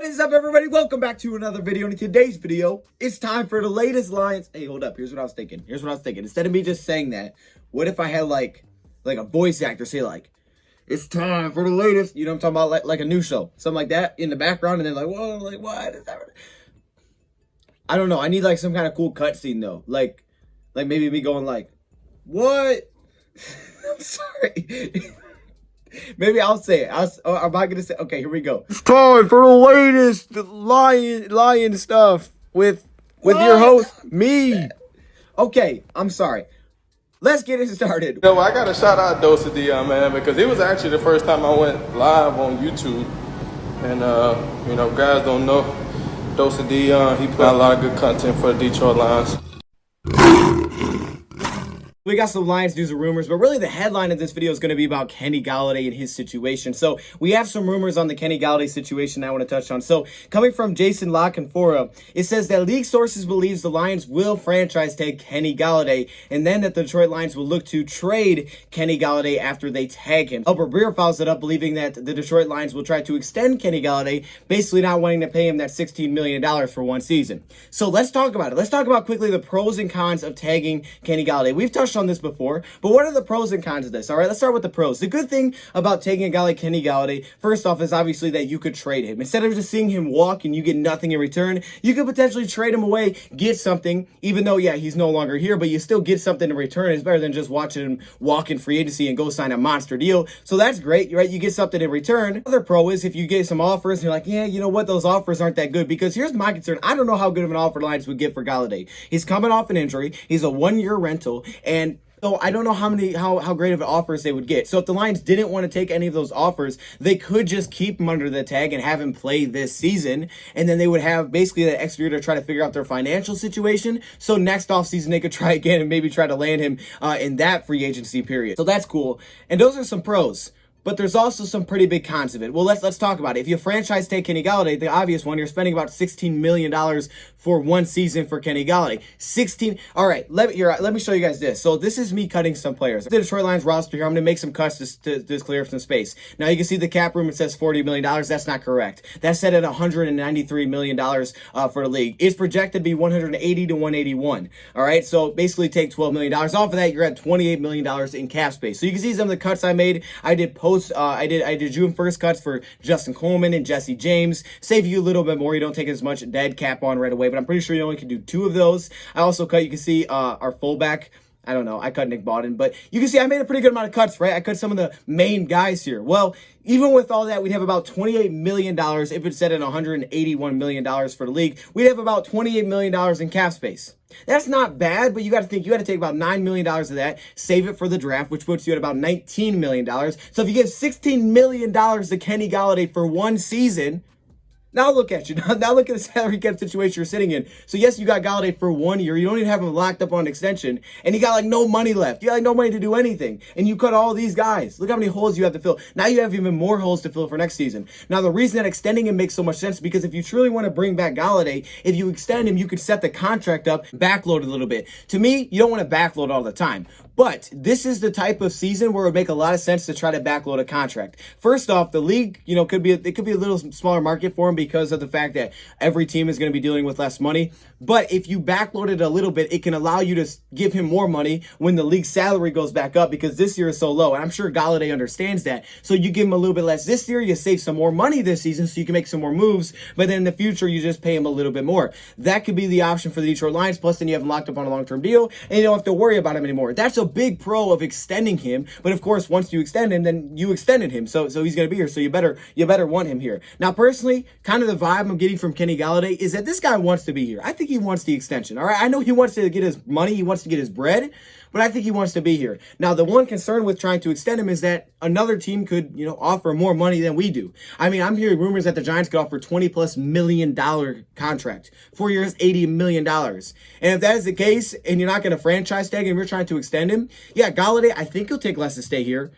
What is up, everybody? Welcome back to another video. In today's video, it's time for the latest Lions. Hey, hold up. Here's what I was thinking. Instead of me just saying that, what if I had like a voice actor say like, it's time for the latest, you know what I'm talking about, like a new show, something like that in the background, and then like, whoa, like what is that? I don't know. I need like some kind of cool cutscene though, like maybe me going like, what? I'm sorry. Maybe I'll say it. I'm not gonna say. Okay, here we go. It's time for the latest lion stuff with your host, me. Okay, I'm sorry. Let's get it started. You know, I got to shout out DoseOfDion, man, because it was actually the first time I went live on YouTube. And, you know, guys don't know DoseOfDion. He put out a lot of good content for the Detroit Lions. We got some Lions news and rumors, but really the headline of this video is going to be about Kenny Golladay and his situation. So we have some rumors on the Kenny Golladay situation I want to touch on. So coming from Jason La Canfora, it says that league sources believes the Lions will franchise tag Kenny Golladay, and then that the Detroit Lions will look to trade Kenny Golladay after they tag him. Albert Breer follows it up, believing that the Detroit Lions will try to extend Kenny Golladay, basically not wanting to pay him that $16 million for one season. So let's talk about it. Let's talk about quickly the pros and cons of tagging Kenny Golladay. We've touched on this before, but what are the pros and cons of this? All right, let's start with the pros. The good thing about taking a guy like Kenny Golladay, first off, is obviously that you could trade him. Instead of just seeing him walk and you get nothing in return, you could potentially trade him away, get something, even though, yeah, he's no longer here, but you still get something in return. It's better than just watching him walk in free agency and go sign a monster deal. So that's great, right? You get something in return. Another pro is if you get some offers and you're like, yeah, you know what? Those offers aren't that good, because here's my concern. I don't know how good of an offer the Lions would get for Golladay. He's coming off an injury. He's a one-year rental, and so I don't know how great of offers they would get. So if the Lions didn't want to take any of those offers, they could just keep him under the tag and have him play this season. And then they would have basically that extra year to try to figure out their financial situation. So next offseason, they could try again and maybe try to land him in that free agency period. So that's cool. And those are some pros. But there's also some pretty big cons of it. Well, let's talk about it. If you franchise tag Kenny Golladay, the obvious one, you're spending about $16 million for one season for Kenny Golladay. 16. All right, let me show you guys this. So this is me cutting some players. The Detroit Lions roster here, I'm going to make some cuts to clear up some space. Now you can see the cap room, it says $40 million. That's not correct. That's set at $193 million for the league. It's projected to be 180 to 181. All right, so basically take $12 million off of that. You're at $28 million in cap space. So you can see some of the cuts I made. I did I did June 1st cuts for Justin Coleman and Jesse James. Save you a little bit more. You don't take as much dead cap on right away, but I'm pretty sure you only can do 2 of those. I also cut, you can see our fullback. I don't know. I cut Nick Bawden, but you can see I made a pretty good amount of cuts, right? I cut some of the main guys here. Well, even with all that, we'd have about $28 million. If it's set at $181 million for the league, we'd have about $28 million in cap space. That's not bad, but you got to think, you got to take about $9 million of that, save it for the draft, which puts you at about $19 million. So if you give $16 million to Kenny Golladay for one season, now look at you. Now look at the salary cap situation you're sitting in. So yes, you got Golladay for 1 year. You don't even have him locked up on an extension. And you got like no money left. You got like no money to do anything. And you cut all these guys. Look how many holes you have to fill. Now you have even more holes to fill for next season. Now the reason that extending him makes so much sense, because if you truly want to bring back Golladay, if you extend him, you could set the contract up, backload a little bit. To me, you don't want to backload all the time. But this is the type of season where it would make a lot of sense to try to backload a contract. First off, the league, you know, could be a little smaller market for him because of the fact that every team is going to be dealing with less money. But if you backload it a little bit, it can allow you to give him more money when the league salary goes back up, because this year is so low. And I'm sure Golladay understands that. So you give him a little bit less this year, you save some more money this season so you can make some more moves. But then in the future, you just pay him a little bit more. That could be the option for the Detroit Lions. Plus, then you have him locked up on a long-term deal and you don't have to worry about him anymore. That's a big pro of extending him. But of course, once you extend him, then you extended him. So he's going to be here. So you better want him here. Now, personally, kind of the vibe I'm getting from Kenny Golladay is that this guy wants to be here. I think he wants the extension. All right. I know he wants to get his money. He wants to get his bread, but I think he wants to be here. Now, the one concern with trying to extend him is that another team could, you know, offer more money than we do. I mean, I'm hearing rumors that the Giants could offer $20+ million contract, 4 years, $80 million. And if that is the case, and you're not going to franchise tag him, you're trying to extend him, yeah, Golladay, I think he'll take less to stay here.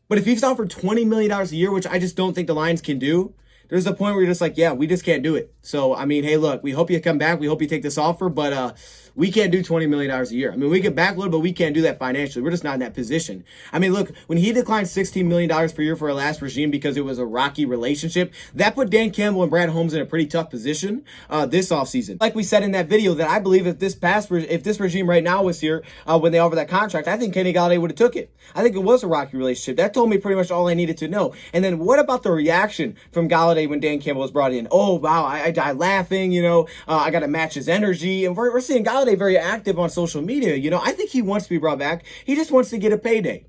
But if he's offered $20 million a year, which I just don't think the Lions can do, there's a point where you're just like, yeah, we just can't do it. So, I mean, hey, look, we hope you come back. We hope you take this offer, but We can't do $20 million a year. I mean, we get back a little, but we can't do that financially. We're just not in that position. I mean, look, when he declined $16 million per year for our last regime because it was a rocky relationship, that put Dan Campbell and Brad Holmes in a pretty tough position this offseason. Like we said in that video, that I believe if this regime right now was here when they offered that contract, I think Kenny Golladay would have took it. I think it was a rocky relationship. That told me pretty much all I needed to know. And then what about the reaction from Golladay when Dan Campbell was brought in? Oh, wow, I died laughing, I got to match his energy. And we're seeing Golladay very active on social media. I think he wants to be brought back. He just wants to get a payday.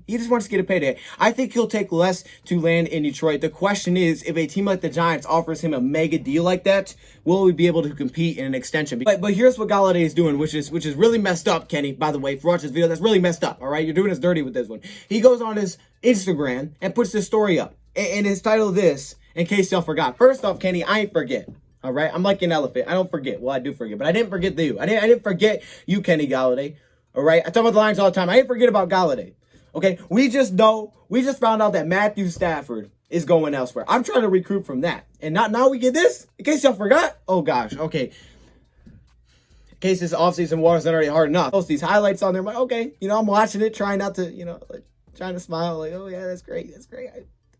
I think he'll take less to land in Detroit. The question is, if a team like the Giants offers him a mega deal like that, will we be able to compete in an extension? But here's what Golladay is doing, which is really messed up, Kenny, by the way. If you watch this video, that's really messed up, all right? You're doing us dirty with this one. He goes on his Instagram and puts this story up. And his title this, in case y'all forgot. First off, Kenny, I ain't forget. All right, I'm like an elephant. I don't forget. Well, I do forget, but I didn't forget you. I didn't forget you, Kenny Golladay. All right, I talk about the Lions all the time. I didn't forget about Golladay. Okay, we just found out that Matthew Stafford is going elsewhere. I'm trying to recruit from that, and now we get this. In case y'all forgot. Oh gosh. Okay. In case this offseason water's not already hard enough. Post these highlights on there. I'm like, okay, I'm watching it, trying not to, trying to smile. Like, oh yeah, that's great. That's great.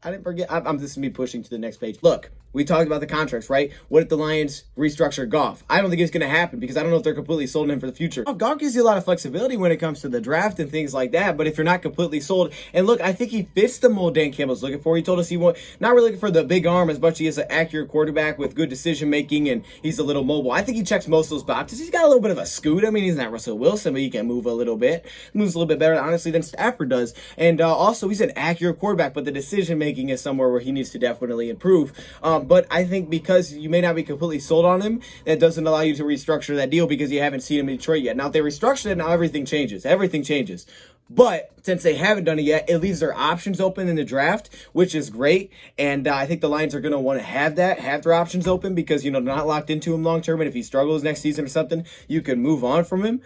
I didn't forget. I'm just me pushing to the next page. Look, we talked about the contracts, right? What if the Lions restructure Goff? I don't think it's going to happen because I don't know if they're completely sold on him for the future. Goff gives you a lot of flexibility when it comes to the draft and things like that. But if you're not completely sold, and look, I think he fits the mold Dan Campbell's looking for. He told us not really looking for the big arm as much as he is an accurate quarterback with good decision making, and he's a little mobile. I think he checks most of those boxes. He's got a little bit of a scoot. I mean, he's not Russell Wilson, but he can move a little bit. Moves a little bit better, honestly, than Stafford does. And also, he's an accurate quarterback, but the decision making is somewhere where he needs to definitely improve. But I think because you may not be completely sold on him, that doesn't allow you to restructure that deal because you haven't seen him in Detroit yet. Now, if they restructure it, now everything changes. Everything changes. But since they haven't done it yet, it leaves their options open in the draft, which is great. And I think the Lions are going to want to have their options open because, they're not locked into him long term. And if he struggles next season or something, you can move on from him.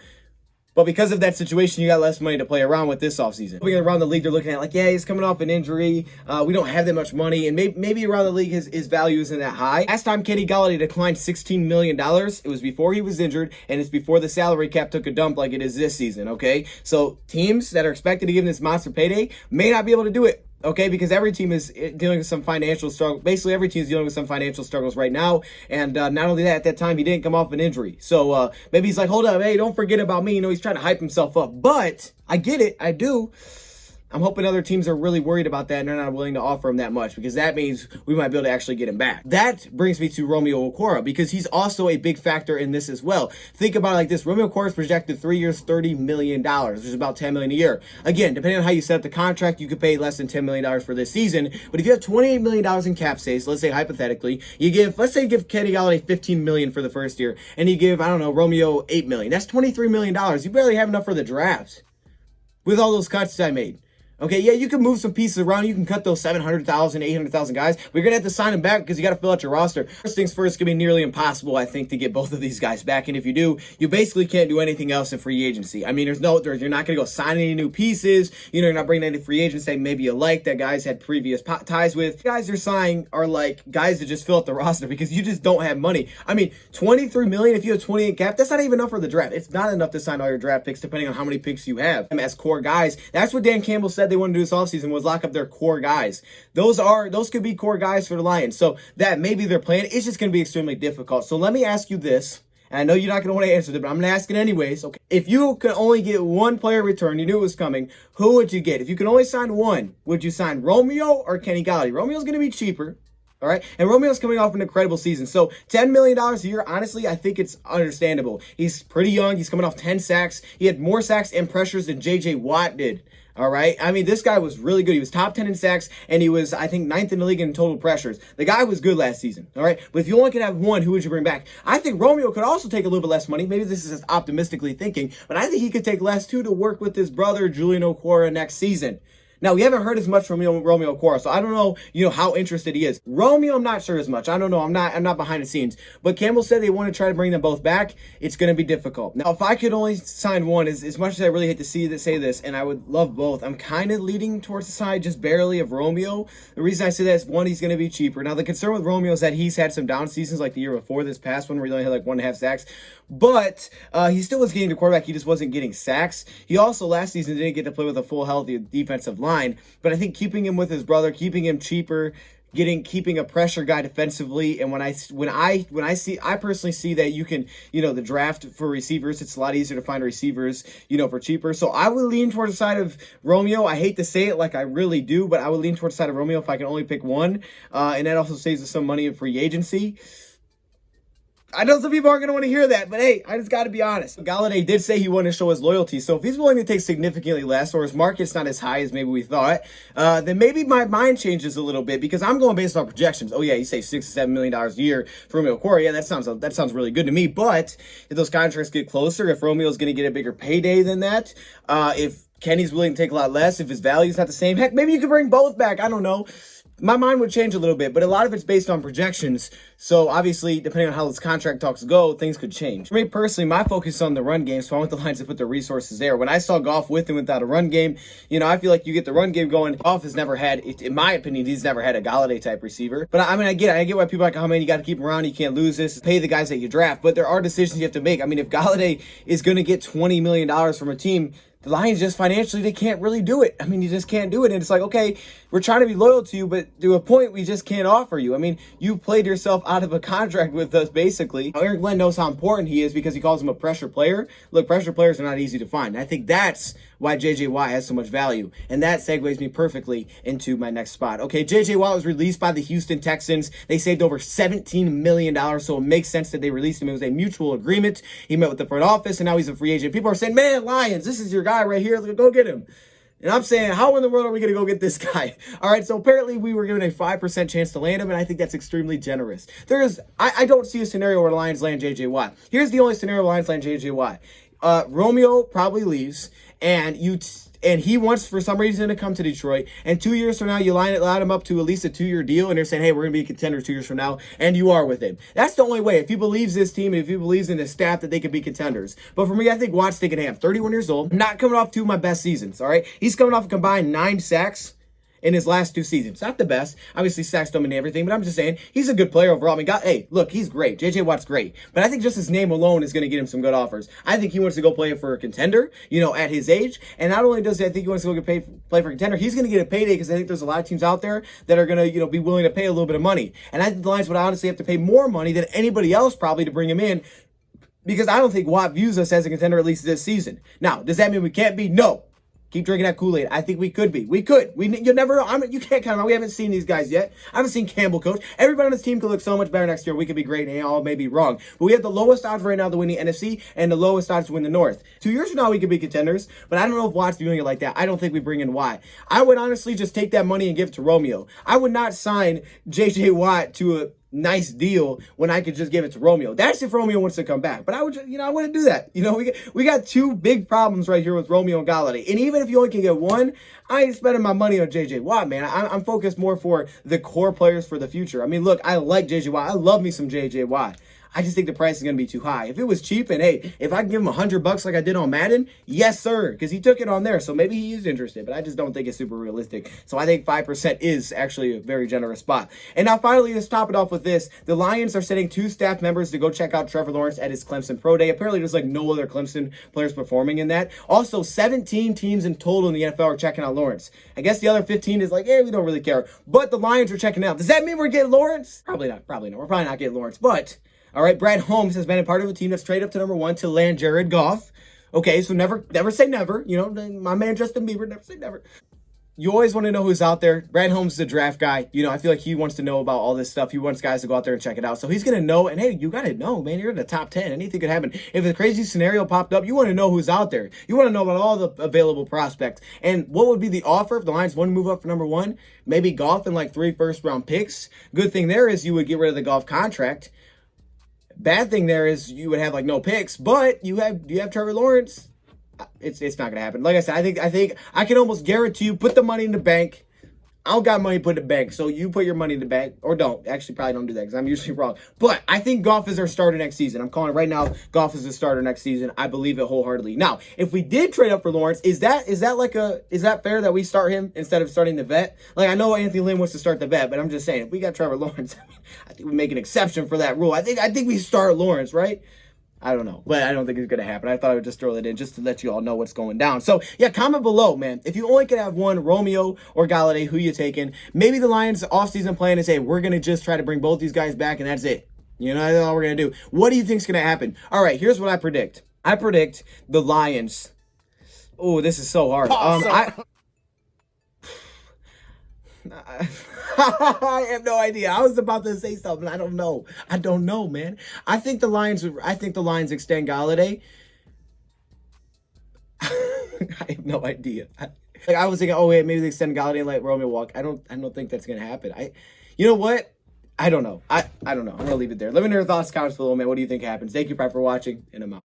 But because of that situation, you got less money to play around with this offseason. Around the league, they're looking at like, yeah, he's coming off an injury. We don't have that much money. And maybe around the league, his value isn't that high. Last time Kenny Golladay declined $16 million, it was before he was injured, and it's before the salary cap took a dump like it is this season, okay? So teams that are expected to give him this monster payday may not be able to do it. Okay, because every team is dealing with some financial struggle. Basically, every team is dealing with some financial struggles right now. And not only that, at that time, he didn't come off an injury. So maybe he's like, hold up, hey, don't forget about me. He's trying to hype himself up. But I get it. I do. I'm hoping other teams are really worried about that and they're not willing to offer him that much because that means we might be able to actually get him back. That brings me to Romeo Okwara because he's also a big factor in this as well. Think about it like this. Romeo Okwara is projected 3 years, $30 million, which is about $10 million a year. Again, depending on how you set up the contract, you could pay less than $10 million for this season. But if you have $28 million in cap space, let's say hypothetically, let's say you give Kenny Golladay $15 million for the first year and you give, Romeo $8 million. That's $23 million. You barely have enough for the draft with all those cuts I made. Okay, yeah, you can move some pieces around. You can cut those 700,000, 800,000 guys. But you're going to have to sign them back because you got to fill out your roster. First things first, it's going to be nearly impossible, I think, to get both of these guys back. And if you do, you basically can't do anything else in free agency. I mean, you're not going to go sign any new pieces. You're not bringing any free agents that maybe you like that guys had previous ties with. The guys you're signing are like guys that just fill out the roster because you just don't have money. I mean, $23 million, if you have 28 cap, that's not even enough for the draft. It's not enough to sign all your draft picks depending on how many picks you have. As core guys, that's what Dan Campbell said they wanted to do this offseason was lock up their core guys. Those could be core guys for the Lions. So that may be their plan. It's just going to be extremely difficult. So let me ask you this. And I know you're not going to want to answer it, but I'm going to ask it anyways. Okay. If you could only get one player return, you knew it was coming, who would you get? If you could only sign one, would you sign Romeo or Kenny Golladay? Romeo's going to be cheaper. All right. And Romeo's coming off an incredible season. So $10 million a year, honestly, I think it's understandable. He's pretty young. He's coming off 10 sacks. He had more sacks and pressures than J.J. Watt did. All right. I mean, this guy was really good. He was top 10 in sacks, and he was, I think, 9th in the league in total pressures. The guy was good last season. All right. But if you only could have one, who would you bring back? I think Romeo could also take a little bit less money. Maybe this is just optimistically thinking, but I think he could take less too to work with his brother, Julian Okwara, next season. Now, we haven't heard as much from Romeo Okwara, so I don't know, how interested he is. Romeo, I'm not sure as much. I don't know. I'm not behind the scenes. But Campbell said they want to try to bring them both back. It's going to be difficult. Now, if I could only sign one, as much as I really hate to say this, and I would love both, I'm kind of leading towards the side just barely of Romeo. The reason I say that is, one, he's going to be cheaper. Now, the concern with Romeo is that he's had some down seasons like the year before this past one where he only had like 1.5 sacks. But he still was getting the quarterback. He just wasn't getting sacks. He also last season didn't get to play with a full healthy defensive line. But I think keeping him with his brother, keeping him cheaper, keeping a pressure guy defensively, and I personally see that you can, the draft for receivers, it's a lot easier to find receivers, for cheaper. So I would lean towards the side of Romeo. I hate to say it like I really do, but I would lean towards the side of Romeo if I can only pick one. And that also saves us some money in free agency. I know some people aren't going to want to hear that, but hey, I just got to be honest. Golladay did say he wanted to show his loyalty, so if he's willing to take significantly less, or his market's not as high as maybe we thought, then maybe my mind changes a little bit, because I'm going based on projections. Oh yeah, you say $6 to $7 million a year for Romeo Okwara. Yeah, that sounds really good to me, but if those contracts get closer, if Romeo's going to get a bigger payday than that, if Kenny's willing to take a lot less, if his value's not the same, heck, maybe you could bring both back. I don't know. My mind would change a little bit, but a lot of it's based on projections. So obviously, depending on how those contract talks go, things could change. For me personally, my focus is on the run game, so I want the Lions to put their resources there. When I saw Goff with and without a run game, I feel like you get the run game going. Goff has never had, in my opinion, he's never had a Golladay type receiver. But I get why people are like, oh man, you got to keep him around, you can't lose this, pay the guys that you draft. But there are decisions you have to make. I mean, if Golladay is going to get $20 million from a team, the Lions just financially, they can't really do it. I mean, you just can't do it. And it's like, okay, we're trying to be loyal to you, but to a point, we just can't offer you. I mean, you played yourself out of a contract with us, basically. Eric Glenn knows how important he is because he calls him a pressure player. Look, pressure players are not easy to find. And I think that's why J.J. Watt has so much value. And that segues me perfectly into my next spot. Okay, J.J. Watt was released by the Houston Texans. They saved over $17 million, so it makes sense that they released him. It was a mutual agreement. He met with the front office, and now he's a free agent. People are saying, man, Lions, this is your guy right here. Go get him. And I'm saying, how in the world are we going to go get this guy? All right, so apparently we were given a 5% chance to land him, and I think that's extremely generous. I don't see a scenario where the Lions land J.J. Watt. Here's the only scenario where the Lions land J.J. Watt. Romeo probably leaves, and he wants for some reason to come to Detroit, and 2 years from now you line him up to at least a 2-year deal, and they're saying, hey, we're going to be a contender 2 years from now, and you are with him. That's the only way. If he believes this team, and if he believes in the staff, that they could be contenders. But for me, I think Watt's thinking, hey, I'm 31 years old, not coming off 2 of my best seasons, all right? He's coming off a combined 9 sacks in his last 2 seasons. Not the best. Obviously, sacks don't mean everything, but I'm just saying, he's a good player overall. I mean, hey, look, he's great. J.J. Watt's great. But I think just his name alone is going to get him some good offers. I think he wants to go play for a contender, at his age. And not only does he, I think he wants to go play for a contender, he's going to get a payday because I think there's a lot of teams out there that are going to, be willing to pay a little bit of money. And I think the Lions would honestly have to pay more money than anybody else probably to bring him in, because I don't think Watt views us as a contender at least this season. Now, does that mean we can't be? No. Keep drinking that Kool-Aid. I think we could be. We could. You never know. You can't count on. We haven't seen these guys yet. I haven't seen Campbell coach. Everybody on this team could look so much better next year. We could be great, and all may be wrong. But we have the lowest odds right now to win the NFC and the lowest odds to win the North. 2 years from now, we could be contenders, but I don't know if Watt's doing it like that. I don't think we bring in Watt. I would honestly just take that money and give it to Romeo. I would not sign J.J. Watt to a nice deal when I could just give it to Romeo. That's if Romeo wants to come back. But I would, I wouldn't do that. We got 2 big problems right here with Romeo and Golladay. And even if you only can get one, I ain't spending my money on J.J. Watt, man. I'm focused more for the core players for the future. I mean, look, I like J.J. Watt. I love me some J.J. Watt. I just think the price is going to be too high. If it was cheap and, hey, if I can give him $100 like I did on Madden, yes, sir, because he took it on there. So maybe he is interested, but I just don't think it's super realistic. So I think 5% is actually a very generous spot. And now finally, let's top it off with this. The Lions are sending 2 staff members to go check out Trevor Lawrence at his Clemson Pro Day. Apparently, there's like no other Clemson players performing in that. Also, 17 teams in total in the NFL are checking out Lawrence. I guess the other 15 is like, we don't really care. But the Lions are checking out. Does that mean we're getting Lawrence? Probably not. We're probably not getting Lawrence, but all right, Brad Holmes has been a part of a team that's traded up to number 1 to land Jared Goff. Okay, so never say never. My man Justin Bieber, never say never. You always want to know who's out there. Brad Holmes is a draft guy. I feel like he wants to know about all this stuff. He wants guys to go out there and check it out. So he's going to know. And, hey, you got to know, man. You're in the top 10. Anything could happen. If a crazy scenario popped up, you want to know who's out there. You want to know about all the available prospects. And what would be the offer if the Lions want to move up for number 1? Maybe Goff and like 3 first-round picks. Good thing there is you would get rid of the Goff contract. Bad thing there is you would have like no picks, but you have Trevor Lawrence. It's not gonna happen. Like I said, I think I can almost guarantee you, put the money in the bank. I don't got money to put in the bank, so you put your money in the bank, or don't. Actually, probably don't do that because I'm usually wrong. But I think Goff is our starter next season. I'm calling it right now. Goff is the starter next season. I believe it wholeheartedly. Now, if we did trade up for Lawrence, is that fair that we start him instead of starting the vet? Like, I know Anthony Lynn wants to start the vet, but I'm just saying, if we got Trevor Lawrence, I think we make an exception for that rule. I think we start Lawrence, right? I don't know, but I don't think it's going to happen. I thought I would just throw that in just to let you all know what's going down. So, yeah, comment below, man. If you only could have one, Romeo or Golladay, who you taking? Maybe the Lions' offseason plan is, hey, we're going to just try to bring both these guys back, and that's it. You know, that's all we're going to do. What do you think's going to happen? All right, here's what I predict. I predict the Lions. Oh, this is so hard. I have no idea. I was about to say something. I don't know. I don't know, man. I think the Lions extend Golladay. I have no idea. I was thinking, oh wait, maybe they extend Golladay and let Romeo walk. I don't think that's gonna happen. You know what? I don't know. I don't know. I'm gonna leave it there. Let me know your thoughts, comments below, man. What do you think happens? Thank you, Pride, for watching, and I'm out.